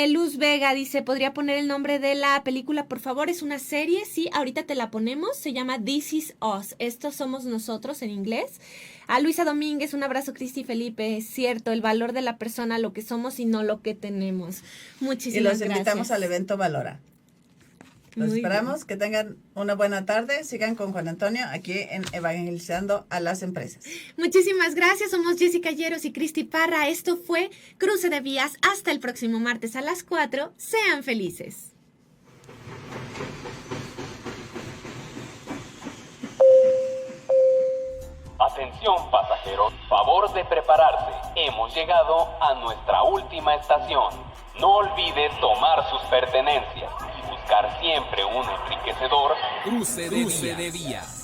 Luz Vega dice, ¿podría poner el nombre de la película, por favor? Es una serie, sí, ahorita te la ponemos. Se llama This Is Us. Estos somos nosotros en inglés. A Luisa Domínguez, un abrazo, Cristi y Felipe. Es cierto, el valor de la persona, lo que somos y no lo que tenemos. Muchísimas gracias. Y los invitamos al evento Valora. Los esperamos, que tengan una buena tarde. Sigan con Juan Antonio aquí en Evangelizando a las Empresas. Muchísimas gracias. Somos Jessica Lleros y Cristi Parra. Esto fue Cruce de Vías. Hasta el próximo martes a las 4. Sean felices. Atención pasajeros, favor de prepararse. Hemos llegado a nuestra última estación. No olvide tomar sus pertenencias y buscar siempre un enriquecedor Cruce de vías.